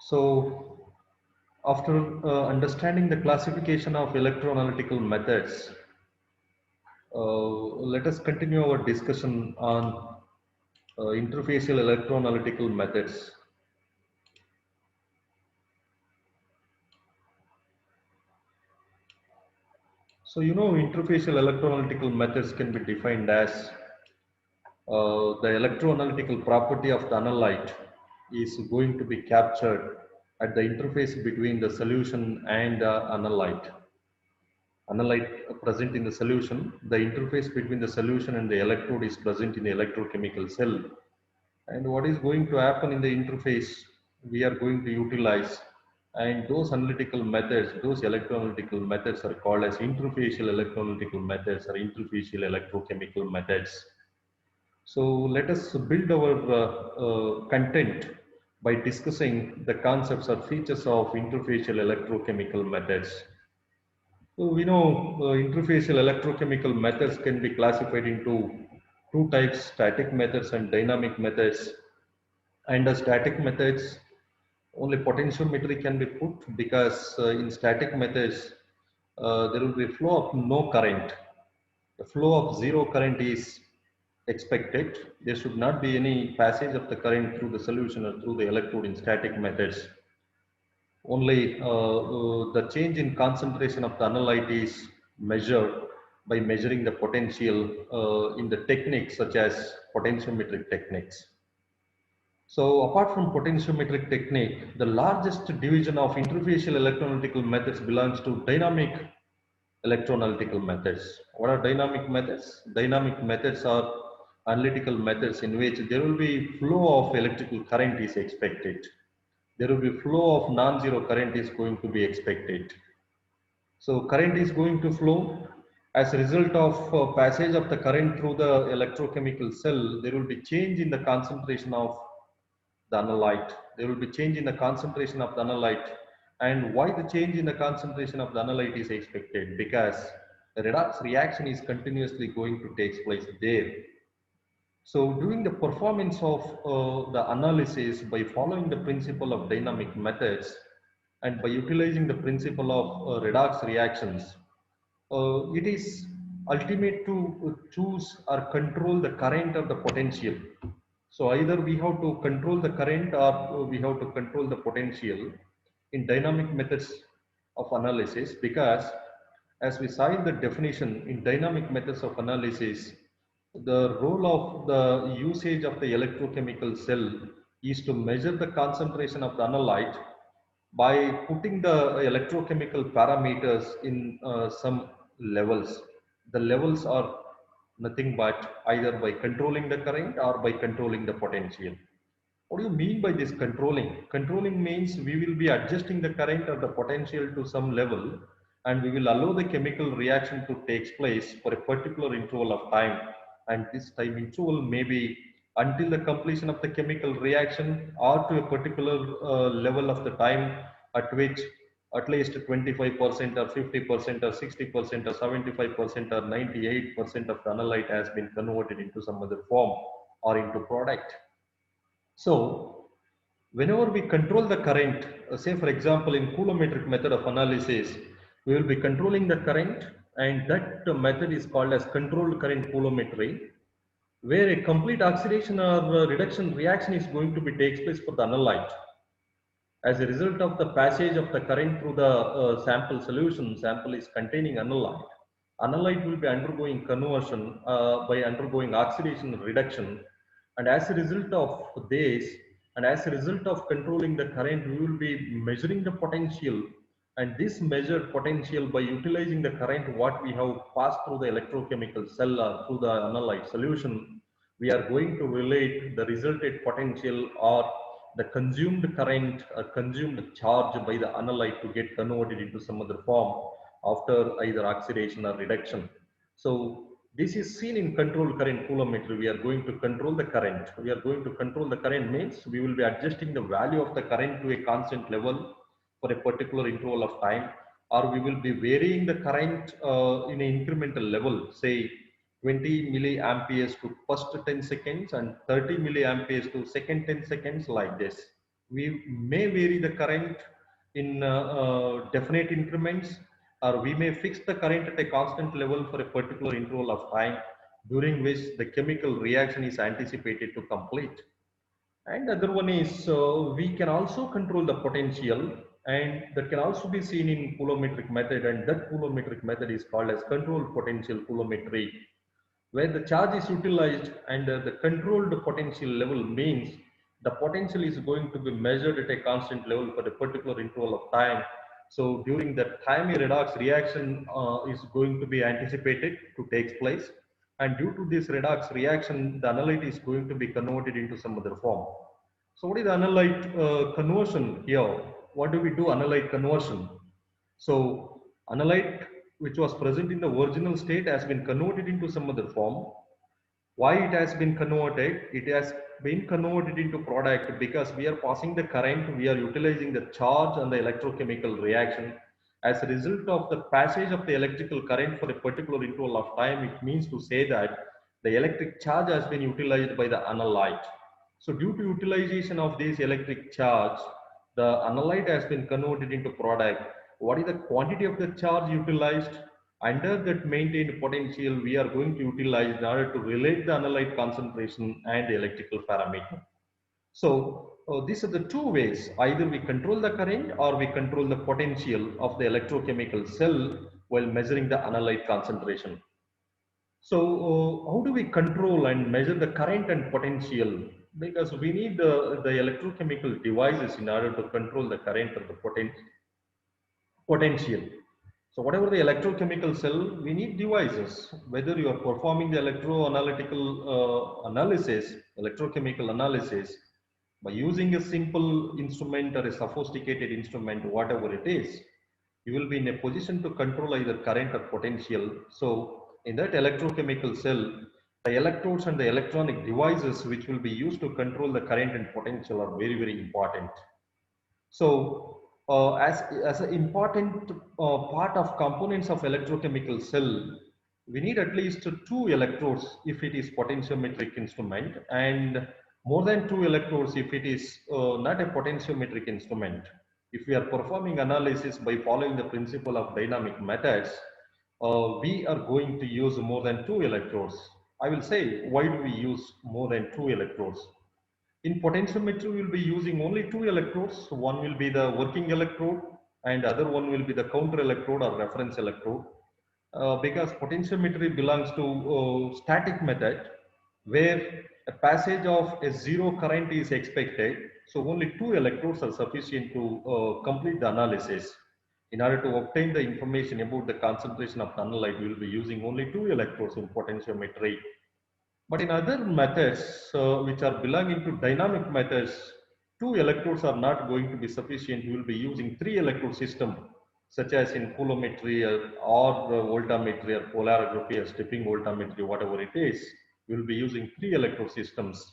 So, after understanding the classification of electroanalytical methods, let us continue our discussion on interfacial electroanalytical methods. So, interfacial electroanalytical methods can be defined as the electroanalytical property of the analyte is going to be captured at the interface between the solution and the analyte present in the solution. The interface between the solution and the electrode is present in the electrochemical cell. And what is going to happen in the interface, we are going to utilize. And those analytical methods, those electroanalytical methods are called as interfacial electroanalytical methods or interfacial electrochemical methods. So let us build our content by discussing the concepts or features of interfacial electrochemical methods. So we know interfacial electrochemical methods can be classified into two types, static methods and dynamic methods. And the static methods, only potentiometry can be put because in static methods, there will be flow of no current. The flow of zero current is expected. There should not be any passage of the current through the solution or through the electrode in static methods. Only the change in concentration of the analyte is measured by measuring the potential in the techniques such as potentiometric techniques. So apart from potentiometric technique, the largest division of interfacial electroanalytical methods belongs to dynamic electroanalytical methods. What are dynamic methods? Dynamic methods are analytical methods in which there will be flow of electrical current is expected. There will be flow of non-zero current is going to be expected. So current is going to flow as a result of passage of the current through the electrochemical cell. There will be change in the concentration of the analyte. There will be change in the concentration of the analyte. And why the change in the concentration of the analyte is expected? Because the redox reaction is continuously going to take place there. So doing the performance of the analysis by following the principle of dynamic methods and by utilizing the principle of redox reactions, it is ultimate to choose or control the current or the potential. So either we have to control the current or we have to control the potential in dynamic methods of analysis, because as we saw in the definition, in dynamic methods of analysis, the role of the usage of the electrochemical cell is to measure the concentration of the analyte by putting the electrochemical parameters in some levels. The levels are nothing but either by controlling the current or by controlling the potential. What do you mean by this controlling? Controlling means we will be adjusting the current or the potential to some level, and we will allow the chemical reaction to take place for a particular interval of time. And this time interval may be until the completion of the chemical reaction or to a particular level of the time at which at least 25% or 50% or 60% or 75% or 98% of the analyte has been converted into some other form or into product. So, whenever we control the current, say for example in coulometric method of analysis, we will be controlling the current, and that method is called as controlled current coulometry, where a complete oxidation or reduction reaction is going to be takes place for the analyte. As a result of the passage of the current through the sample solution, sample is containing analyte. Analyte will be undergoing conversion by undergoing oxidation and reduction. And as a result of this, and as a result of controlling the current, we will be measuring the potential. And this measured potential, by utilizing the current what we have passed through the electrochemical cell or through the analyte solution, we are going to relate the resulted potential or the consumed current or consumed charge by the analyte to get converted into some other form after either oxidation or reduction. So this is seen in controlled current coulometry. We are going to control the current. We are going to control the current means we will be adjusting the value of the current to a constant level for a particular interval of time, or we will be varying the current in an incremental level, say 20 milliamperes to first 10 seconds and 30 milliamperes to second 10 seconds, like this. We may vary the current in definite increments, or we may fix the current at a constant level for a particular interval of time during which the chemical reaction is anticipated to complete. And the other one is we can also control the potential, and that can also be seen in coulometric method, and that coulometric method is called as controlled potential coulometry, where the charge is utilized and the controlled potential level means the potential is going to be measured at a constant level for a particular interval of time. So during that time, a redox reaction is going to be anticipated to take place, and due to this redox reaction, the analyte is going to be converted into some other form. So what is analyte conversion here? What do we do analyte conversion? So analyte which was present in the original state has been converted into some other form. Why it has been converted? It has been converted into product because we are passing the current, we are utilizing the charge and the electrochemical reaction. As a result of the passage of the electrical current for a particular interval of time, it means to say that the electric charge has been utilized by the analyte. So due to utilization of this electric charge, the analyte has been converted into product. What is the quantity of the charge utilized? Under that maintained potential, we are going to utilize in order to relate the analyte concentration and the electrical parameter. So these are the two ways. Either we control the current or we control the potential of the electrochemical cell while measuring the analyte concentration. So how do we control and measure the current and potential? Because we need the electrochemical devices in order to control the current or the potential. So whatever the electrochemical cell, we need devices. Whether you are performing the electroanalytical analysis, electrochemical analysis, by using a simple instrument or a sophisticated instrument, whatever it is, you will be in a position to control either current or potential. So in that electrochemical cell, the electrodes and the electronic devices which will be used to control the current and potential are very, very important. So as an important part of components of electrochemical cell, we need at least two electrodes if it is potentiometric instrument, and more than two electrodes if it is not a potentiometric instrument. If we are performing analysis by following the principle of dynamic methods, we are going to use more than two electrodes. I will say, why do we use more than two electrodes? In potentiometry, we will be using only two electrodes. One will be the working electrode and other one will be the counter electrode or reference electrode. Because potentiometry belongs to static method where a passage of a zero current is expected. So only two electrodes are sufficient to complete the analysis. In order to obtain the information about the concentration of the analyte, we will be using only two electrodes in potentiometry. But in other methods, which are belonging to dynamic methods, two electrodes are not going to be sufficient. You will be using three electrode system, such as in coulometry or voltammetry or polarography or stepping voltammetry, whatever it is. You will be using three electrode systems.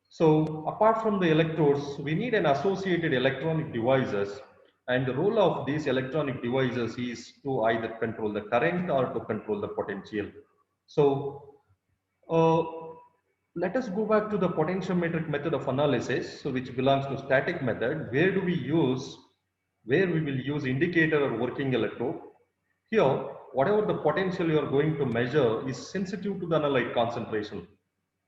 So apart from the electrodes, we need an associated electronic devices, and the role of these electronic devices is to either control the current or to control the potential. So uh, let us go back to the potentiometric method of analysis, so which belongs to static method. Where do we use, where we will use indicator or working electrode? Here, whatever the potential you are going to measure is sensitive to the analyte concentration.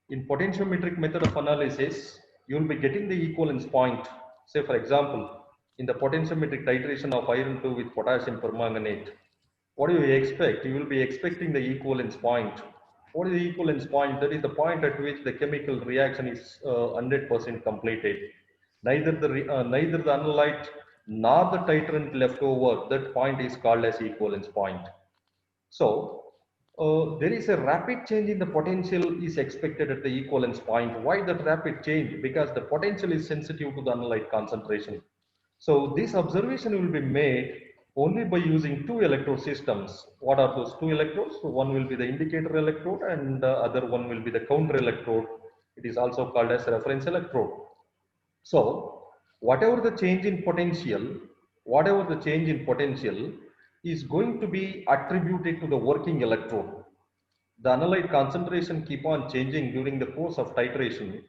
In potentiometric method of analysis, you will be getting the equivalence point. Say for example, in the potentiometric titration of iron 2 with potassium permanganate, what do you expect? You will be expecting the equivalence point. What is the equivalence point? That is the point at which the chemical reaction is 100% completed. Neither the analyte nor the titrant left over, that point is called as equivalence point. So there is a rapid change in the potential is expected at the equivalence point. Why that rapid change? Because the potential is sensitive to the analyte concentration. So this observation will be made only by using two electrode systems. What are those two electrodes? So one will be the indicator electrode and the other one will be the counter electrode. It is also called as reference electrode. So whatever the change in potential, whatever the change in potential is going to be attributed to the working electrode. The analyte concentration keep on changing during the course of titration.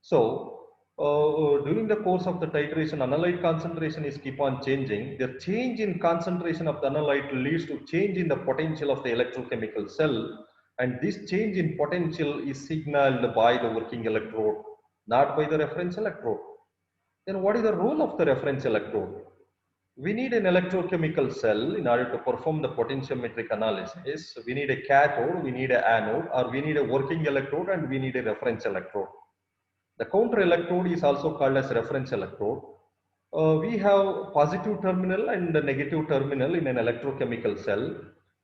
So During the course of the titration, analyte concentration is keep on changing. The change in concentration of the analyte leads to change in the potential of the electrochemical cell, and this change in potential is signaled by the working electrode, not by the reference electrode. Then what is the role of the reference electrode? We need an electrochemical cell in order to perform the potentiometric analysis. We need a cathode, we need an anode, or we need a working electrode, and we need a reference electrode. The counter electrode is also called as reference electrode. We have positive terminal and the negative terminal in an electrochemical cell.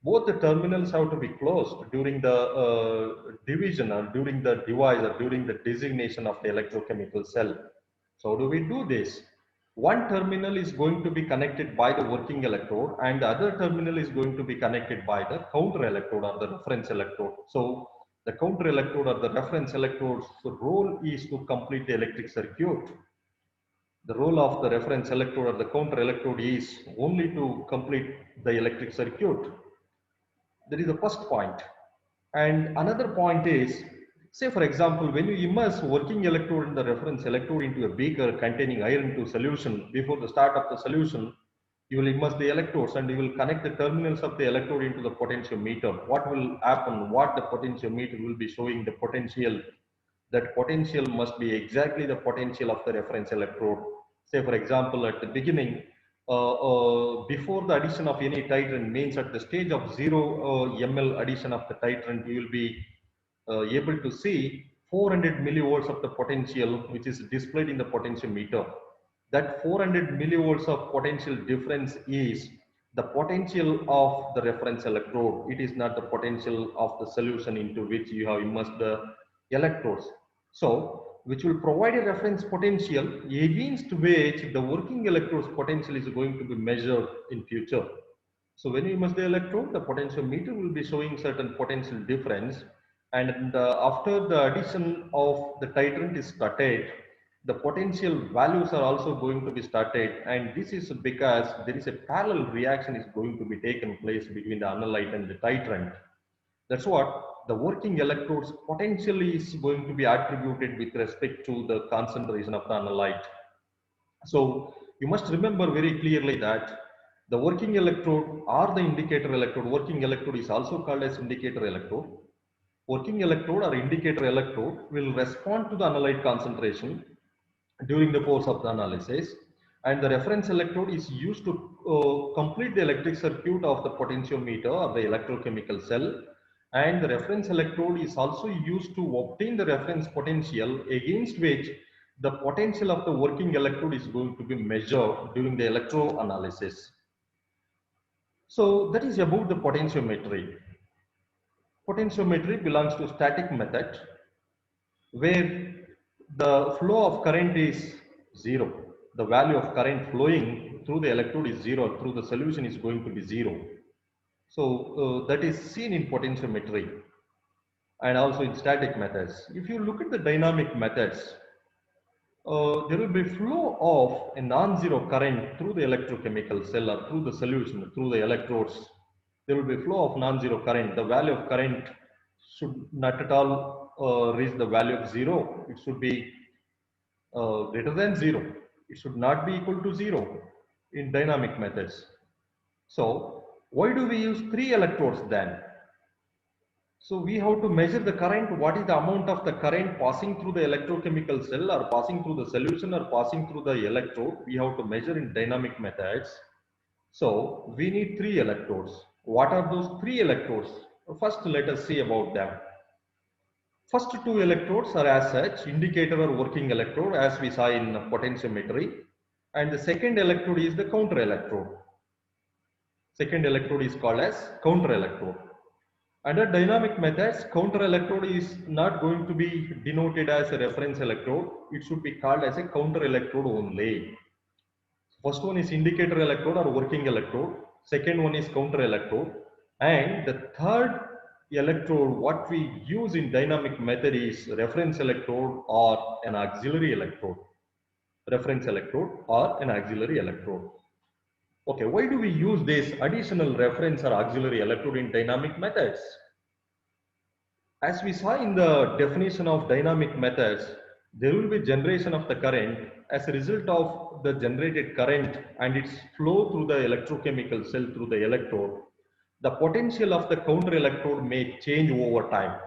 Both the terminals have to be closed during the division or during the device or during the designation of the electrochemical cell. So how do we do this? One terminal is going to be connected by the working electrode and the other terminal is going to be connected by the counter electrode or the reference electrode. So the counter electrode or the reference electrode's role is to complete the electric circuit. The role of the reference electrode or the counter electrode is only to complete the electric circuit. That is the first point. And another point is, say for example, when you immerse working electrode and the reference electrode into a beaker containing iron to solution, before the start of the solution, you will immerse the electrodes and you will connect the terminals of the electrode into the potentiometer. What will happen? What the potentiometer will be showing the potential. That potential must be exactly the potential of the reference electrode. Say for example, at the beginning, before the addition of any titrant, means at the stage of 0 ml addition of the titrant, you will be able to see 400 millivolts of the potential which is displayed in the potentiometer. That 400 millivolts of potential difference is the potential of the reference electrode. It is not the potential of the solution into which you have immersed the electrodes. So, which will provide a reference potential against which the working electrode's potential is going to be measured in future. So when you immerse the electrode, the potentiometer will be showing certain potential difference, and after the addition of the titrant is started, the potential values are also going to be started, and this is because there is a parallel reaction is going to be taken place between the analyte and the titrant. That's what the working electrode's potential is going to be attributed with respect to the concentration of the analyte. So you must remember very clearly that the working electrode or the indicator electrode, working electrode is also called as indicator electrode. Working electrode or indicator electrode will respond to the analyte concentration during the course of the analysis, and the reference electrode is used to complete the electric circuit of the potentiometer or the electrochemical cell, and the reference electrode is also used to obtain the reference potential against which the potential of the working electrode is going to be measured during the electroanalysis. So that is about the potentiometry. Potentiometry belongs to static method where the flow of current is zero. The value of current flowing through the electrode is zero, through the solution is going to be zero. So that is seen in potentiometry and also in static methods. If you look at the dynamic methods, there will be flow of a non-zero current through the electrochemical cell or through the solution, through the electrodes. There will be flow of non-zero current. The value of current should not at all reach the value of zero. It should be greater than zero. It should not be equal to zero in dynamic methods. So why do we use 3 electrodes then? So we have to measure the current. What is the amount of the current passing through the electrochemical cell or passing through the solution or passing through the electrode? We have to measure in dynamic methods. So we need 3 electrodes. What are those 3 electrodes? First, let us see about them. First 2 electrodes are as such indicator or working electrode as we saw in potentiometry, and the second electrode is the counter electrode. Second electrode is called as counter electrode. Under dynamic methods, counter electrode is not going to be denoted as a reference electrode. It should be called as a counter electrode only. First one is indicator electrode or working electrode. Second one is counter electrode. And the third electrode, what we use in dynamic method is reference electrode or an auxiliary electrode. Reference electrode or an auxiliary electrode. Okay, why do we use this additional reference or auxiliary electrode in dynamic methods? As we saw in the definition of dynamic methods, there will be generation of the current. As a result of the generated current and its flow through the electrochemical cell through the electrode, the potential of the counter electrode may change over time.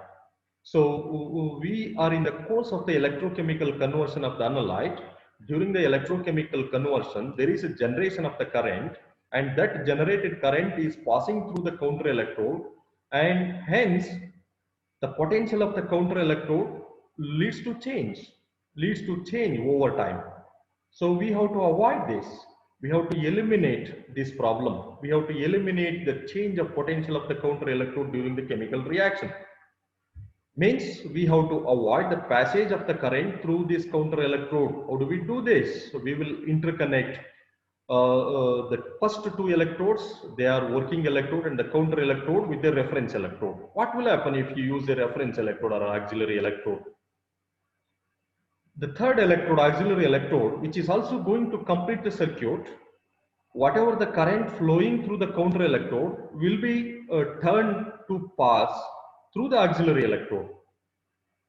So we are in the course of the electrochemical conversion of the analyte. During the electrochemical conversion, there is a generation of the current, and that generated current is passing through the counter electrode, and hence the potential of the counter electrode leads to change over time. So we have to avoid this. We have to eliminate this problem. We have to eliminate the change of potential of the counter electrode during the chemical reaction. Means we have to avoid the passage of the current through this counter electrode. How do we do this? So we will interconnect the first two electrodes, they are working electrode, and the counter electrode with the reference electrode. What will happen if you use the reference electrode or auxiliary electrode? The third electrode, auxiliary electrode, which is also going to complete the circuit, whatever the current flowing through the counter electrode will be turned to pass through the auxiliary electrode.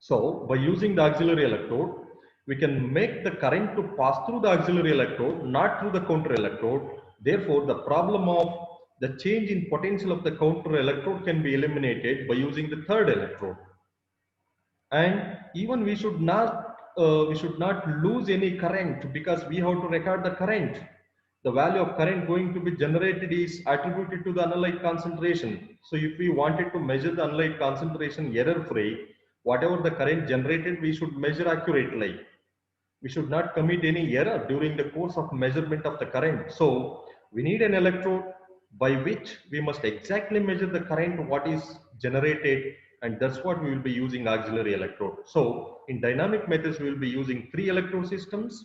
So by using the auxiliary electrode, we can make the current to pass through the auxiliary electrode, not through the counter electrode. Therefore, the problem of the change in potential of the counter electrode can be eliminated by using the third electrode. And even we should not lose any current, because we have to record the current. The value of current going to be generated is attributed to the analyte concentration. So if we wanted to measure the analyte concentration error free, whatever the current generated, we should measure accurately. We should not commit any error during the course of measurement of the current. So we need an electrode by which we must exactly measure the current what is generated, and that's what we will be using auxiliary electrode. So in dynamic methods, we will be using 3 electrode systems.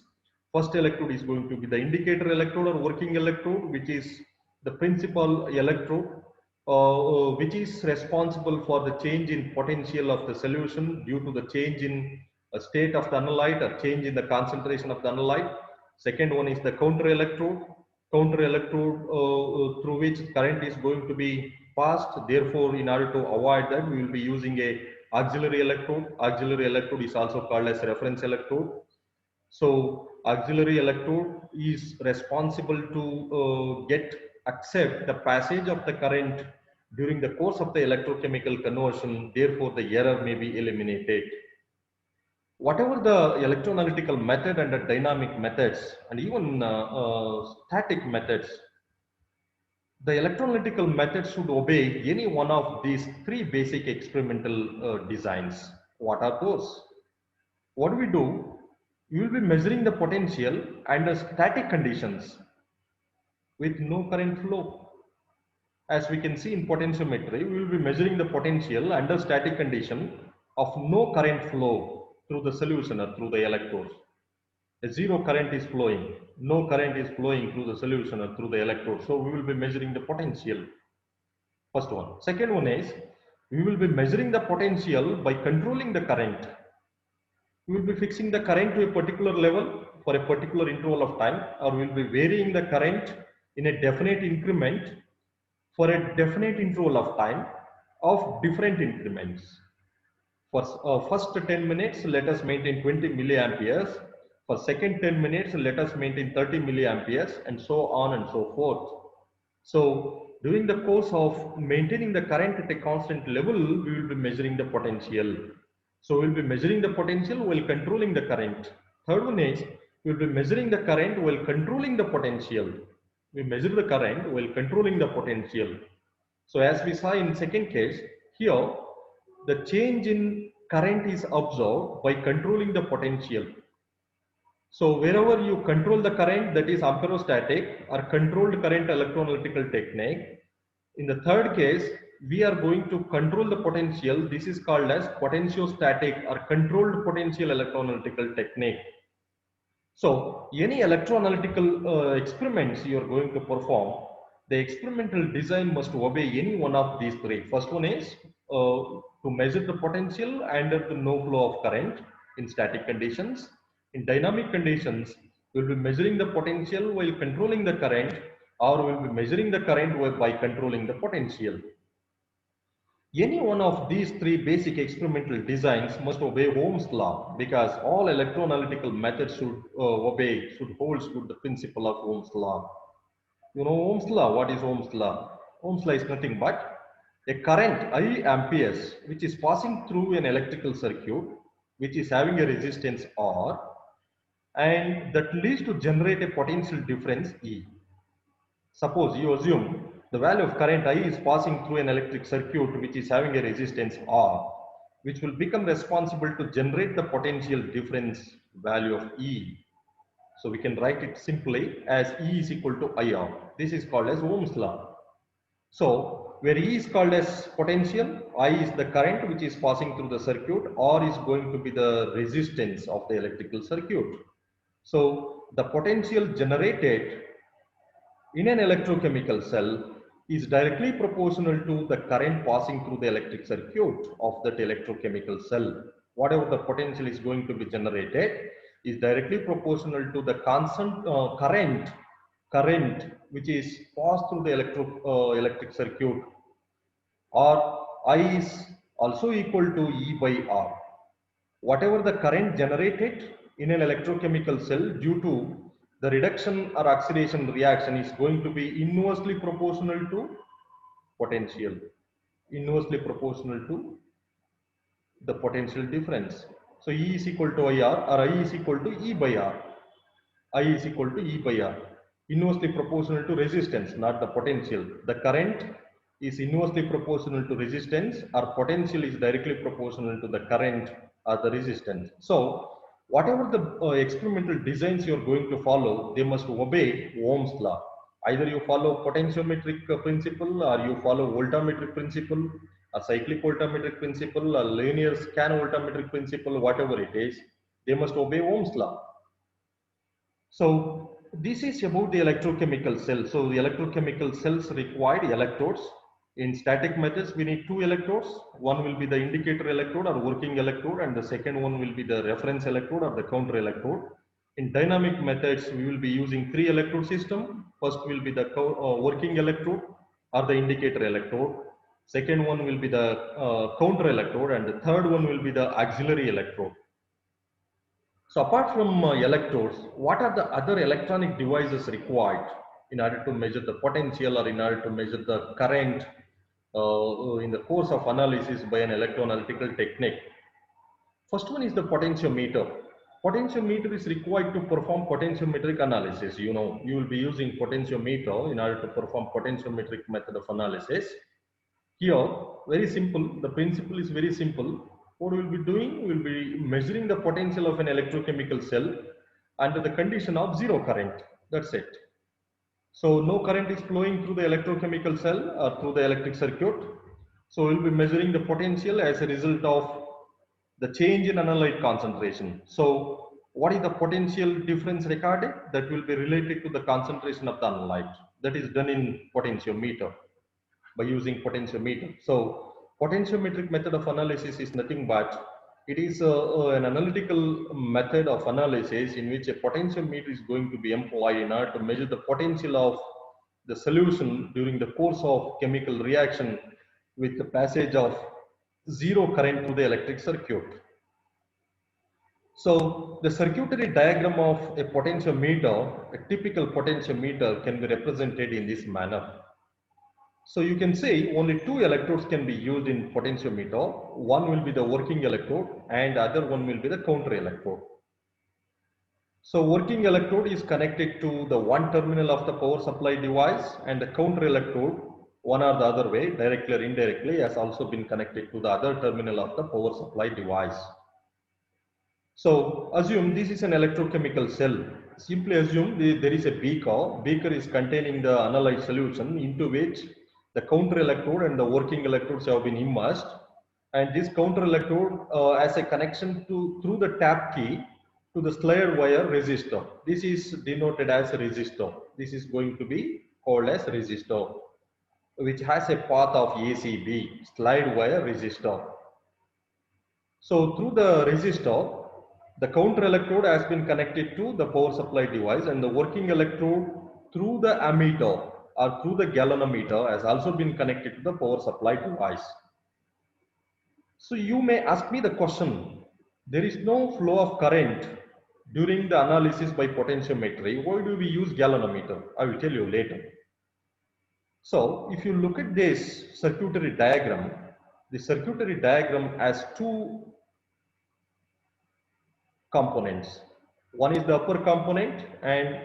First electrode is going to be the indicator electrode or working electrode, which is the principal electrode, which is responsible for the change in potential of the solution due to the change in a state of the analyte or change in the concentration of the analyte. Second one is the counter electrode through which current is going to be passed. Therefore, in order to avoid that, we will be using a auxiliary electrode. Auxiliary electrode is also called as reference electrode. So auxiliary electrode is responsible to accept the passage of the current during the course of the electrochemical conversion. Therefore, the error may be eliminated. Whatever the electroanalytical method and the dynamic methods and even static methods, the electroanalytical method should obey any one of these 3 basic experimental designs. What are those? What do we do? We will be measuring the potential under static conditions with no current flow. As we can see in potentiometry, we will be measuring the potential under static condition of no current flow through the solution or through the electrodes. A zero current is flowing, no current is flowing through the solution or through the electrode. So we will be measuring the potential. First one. Second one is, we will be measuring the potential by controlling the current. We will be fixing the current to a particular level for a particular interval of time, or we will be varying the current in a definite increment for a definite interval of time of different increments. For first 10 minutes, let us maintain 20 milliamperes. For second 10 minutes, let us maintain 30 milliamperes, and so on and so forth. So during the course of maintaining the current at a constant level, we will be measuring the potential. So we'll be measuring the potential while controlling the current. Third one is, we'll be measuring the current while controlling the potential. We measure the current while controlling the potential. So as we saw in second case, here the change in current is observed by controlling the potential. So wherever you control the current, that is amperostatic or controlled current electroanalytical technique. In the third case, we are going to control the potential. This is called as potentiostatic or controlled potential electroanalytical technique. So any electroanalytical experiments you are going to perform, the experimental design must obey any one of these 3. First one is to measure the potential under the no flow of current in static conditions. In dynamic conditions, we will be measuring the potential while controlling the current, or we will be measuring the current by controlling the potential. Any one of these three basic experimental designs must obey Ohm's law because all electroanalytical methods should hold to the principle of Ohm's law. You know Ohm's law. What is Ohm's law? Ohm's law is nothing but a current I amperes which is passing through an electrical circuit which is having a resistance R, and that leads to generate a potential difference E. Suppose you assume the value of current I is passing through an electric circuit which is having a resistance R, which will become responsible to generate the potential difference value of E. So we can write it simply as E is equal to IR. This is called as Ohm's law. So where E is called as potential, I is the current which is passing through the circuit, R is going to be the resistance of the electrical circuit. So the potential generated in an electrochemical cell is directly proportional to the current passing through the electric circuit of that electrochemical cell. Whatever the potential is going to be generated is directly proportional to the constant current which is passed through the electric circuit, or I is also equal to E by R. Whatever the current generated in an electrochemical cell due to the reduction or oxidation reaction is going to be inversely proportional to potential, inversely proportional to the potential difference. So E is equal to IR, or I is equal to E by R. I is equal to E by R. Inversely proportional to resistance, not the potential. The current is inversely proportional to resistance, or potential is directly proportional to the current or the resistance. So whatever the experimental designs you are going to follow, they must obey Ohm's law. Either you follow potentiometric principle, or you follow voltammetric principle, a cyclic voltammetric principle, a linear scan voltammetric principle, whatever it is, they must obey Ohm's law. So this is about the electrochemical cell. So the electrochemical cells required electrodes. In static methods, we need two electrodes. One will be the indicator electrode or working electrode, and the second one will be the reference electrode or the counter electrode. In dynamic methods, we will be using three electrode system. First will be the working electrode or the indicator electrode. Second one will be the counter electrode, and the third one will be the auxiliary electrode. So apart from electrodes, what are the other electronic devices required in order to measure the potential or in order to measure the current in the course of analysis by an electroanalytical technique? First one is the potentiometer. Potentiometer is required to perform potentiometric analysis. You know, you will be using potentiometer in order to perform potentiometric method of analysis. Here, very simple, the principle is very simple. What we will be doing, we will be measuring the potential of an electrochemical cell under the condition of zero current. That's it. So no current is flowing through the electrochemical cell or through the electric circuit. So we'll be measuring the potential as a result of the change in analyte concentration. So what is the potential difference recorded? That will be related to the concentration of the analyte. That is done in potentiometer by using potentiometer. So potentiometric method of analysis is nothing but it is an analytical method of analysis in which a potentiometer is going to be employed in order to measure the potential of the solution during the course of chemical reaction with the passage of zero current through the electric circuit. So the circuitry diagram of a potentiometer, a typical potentiometer, can be represented in this manner. So you can say only two electrodes can be used in potentiometer. One will be the working electrode and other one will be the counter electrode. So working electrode is connected to the one terminal of the power supply device, and the counter electrode, one or the other way, directly or indirectly, has also been connected to the other terminal of the power supply device. So assume this is an electrochemical cell. Simply assume there is a beaker. Beaker is containing the analyte solution into which the counter electrode and the working electrodes have been immersed. And this counter electrode has a connection through the tap key to the slide wire resistor. This is denoted as a resistor. This is going to be called as resistor, which has a path of ACB, slide wire resistor. So through the resistor, the counter electrode has been connected to the power supply device, and the working electrode through the ammeter or through the galvanometer has also been connected to the power supply device. So you may ask me the question, there is no flow of current during the analysis by potentiometry. Why do we use galvanometer? I will tell you later. So if you look at this circuitry diagram, the circuitry diagram has two components. One is the upper component and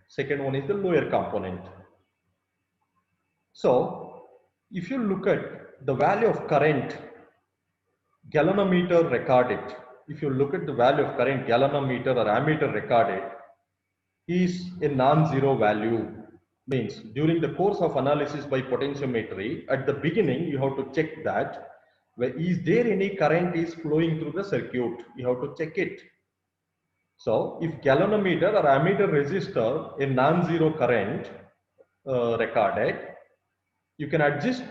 second one is the lower component. So if you look at the value of current, galvanometer record it. If you look at the value of current, galvanometer or ammeter record it, is a non-zero value. Means during the course of analysis by potentiometry, at the beginning you have to check that is there any current is flowing through the circuit. You have to check it. So if galvanometer or ammeter resistor a non-zero current recorded, you can adjust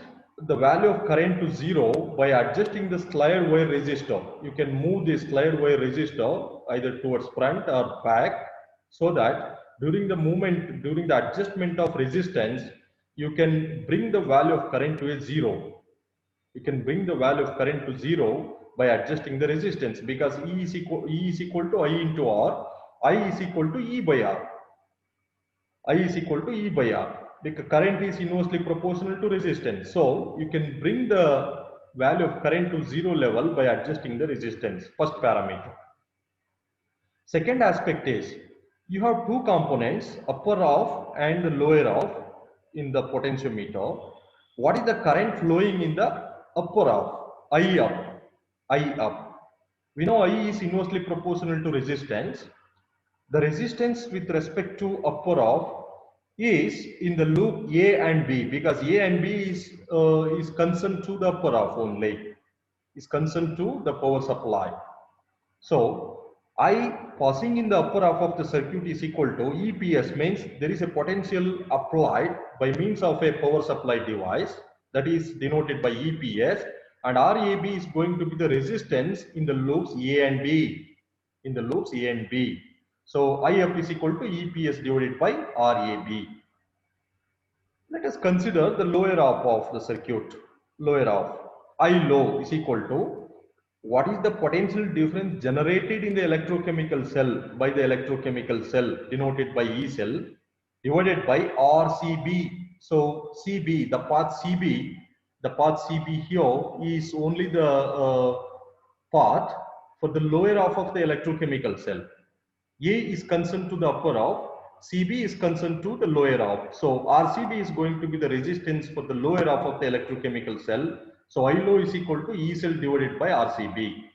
the value of current to zero by adjusting the slide wire resistor. You can move the slide wire resistor either towards front or back, so that during the movement, during the adjustment of resistance, you can bring the value of current to a zero. You can bring the value of current to zero by adjusting the resistance, because E is equal to I into R, I is equal to E by R. I is equal to E by R. The current is inversely proportional to resistance. So you can bring the value of current to zero level by adjusting the resistance, first parameter. Second aspect is you have two components, upper off and the lower off in the potentiometer. What is the current flowing in the upper off? I up. I up. We know I is inversely proportional to resistance. The resistance with respect to upper off is in the loop A and B, because A and B is concerned to the upper off only, is concerned to the power supply. So I passing in the upper half of the circuit is equal to EPS, means there is a potential applied by means of a power supply device, that is denoted by EPS, and RAB is going to be the resistance in the loops A and B, in the loops A and B. So IF is equal to EPS divided by RAB. Let us consider the lower half of the circuit. Lower half, I low is equal to what is the potential difference generated in the electrochemical cell by the electrochemical cell denoted by E cell divided by RCB. So CB, the path CB here is only the path for the lower half of the electrochemical cell. A is concerned to the upper half, CB is concerned to the lower half. So RCB is going to be the resistance for the lower half of the electrochemical cell. So I low is equal to E cell divided by RCB.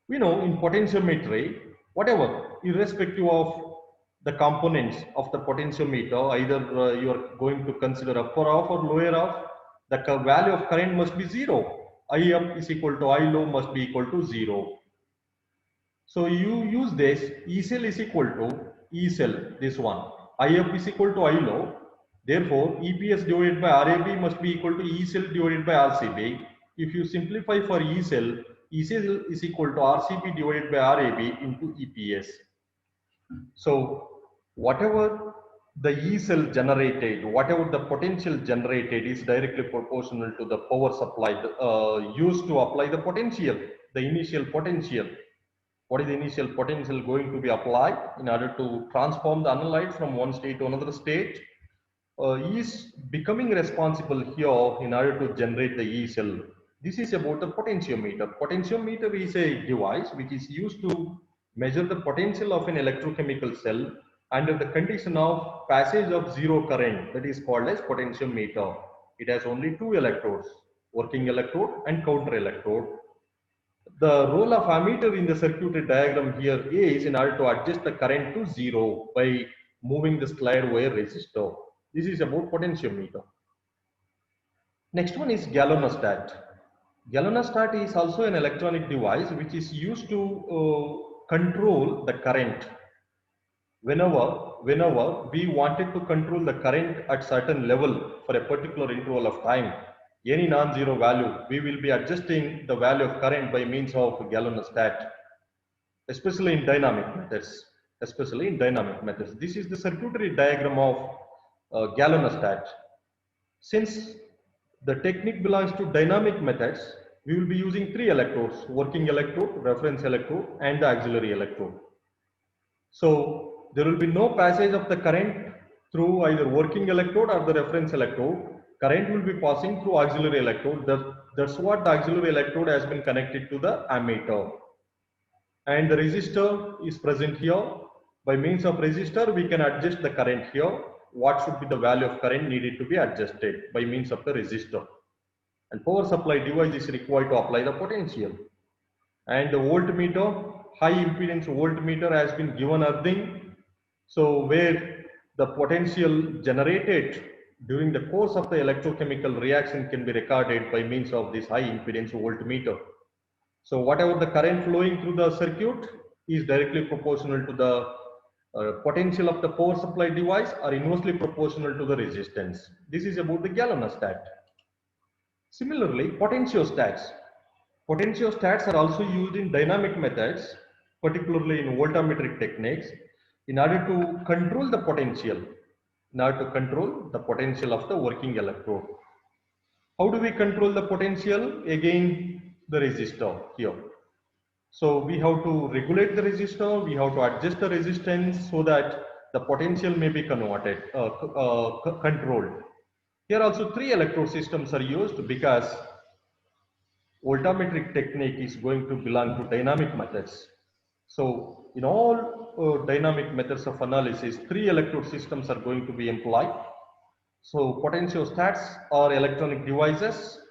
We know in potentiometry, whatever, irrespective of the components of the potentiometer, either you are going to consider upper half or lower half, the value of current must be zero. I up is equal to I low must be equal to zero. So you use this, E cell is equal to E cell, this one. I up is equal to I low. Therefore, EPS divided by RAB must be equal to E cell divided by RCB. If you simplify for E cell is equal to RCB divided by RAB into EPS. So whatever the E cell generated, whatever the potential generated is directly proportional to the power supply used to apply the potential, the initial potential. What is the initial potential going to be applied in order to transform the analyte from one state to another state? Is becoming responsible here in order to generate the E cell. This is about the potentiometer. Potentiometer is a device which is used to measure the potential of an electrochemical cell under the condition of passage of zero current, that is called as potentiometer. It has only two electrodes, working electrode and counter electrode. The role of ammeter in the circuitry diagram here is in order to adjust the current to zero by moving the slide wire resistor. This is about potentiometer. Next one is galvanostat. Galvanostat is also an electronic device which is used to control the current. Whenever we wanted to control the current at certain level for a particular interval of time, any non-zero value, we will be adjusting the value of current by means of galvanostat, especially in dynamic methods. This is the circuitry diagram of galvanostat. Since the technique belongs to dynamic methods, we will be using three electrodes: working electrode, reference electrode, and the auxiliary electrode. So there will be no passage of the current through either working electrode or the reference electrode. Current will be passing through auxiliary electrode. That's what the auxiliary electrode has been connected to the ammeter. And the resistor is present here. By means of resistor, we can adjust the current here. What should be the value of current needed to be adjusted by means of the resistor. And power supply device is required to apply the potential. And the voltmeter, high impedance voltmeter has been given earthing. So where the potential generated during the course of the electrochemical reaction can be recorded by means of this high impedance voltmeter. So whatever the current flowing through the circuit is directly proportional to the potential of the power supply device or inversely proportional to the resistance. This is about the galvanostat. Similarly, potentiostats. Potentiostats are also used in dynamic methods, particularly in voltammetric techniques, in order to control the potential, of the working electrode. How do we control the potential? Again, the resistor here. So we have to regulate the resistor, we have to adjust the resistance so that the potential may be controlled. Here also three electrode systems are used because voltammetric technique is going to belong to dynamic methods. So in all dynamic methods of analysis, three electrode systems are going to be employed. So potentiostats are electronic devices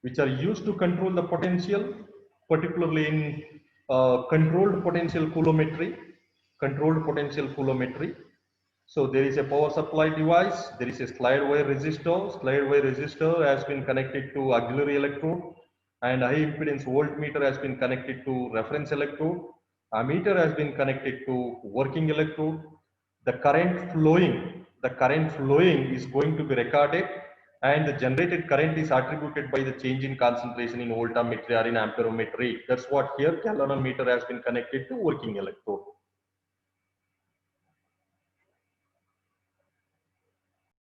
which are used to control the potential, particularly in controlled potential coulometry. So there is a power supply device, there is a slide wire resistor. Slide wire resistor has been connected to auxiliary electrode, and high impedance voltmeter has been connected to reference electrode. Ammeter has been connected to working electrode. The current flowing is going to be recorded, and the generated current is attributed by the change in concentration in voltammetry or in amperometry. That's what here galvanometer has been connected to working electrode.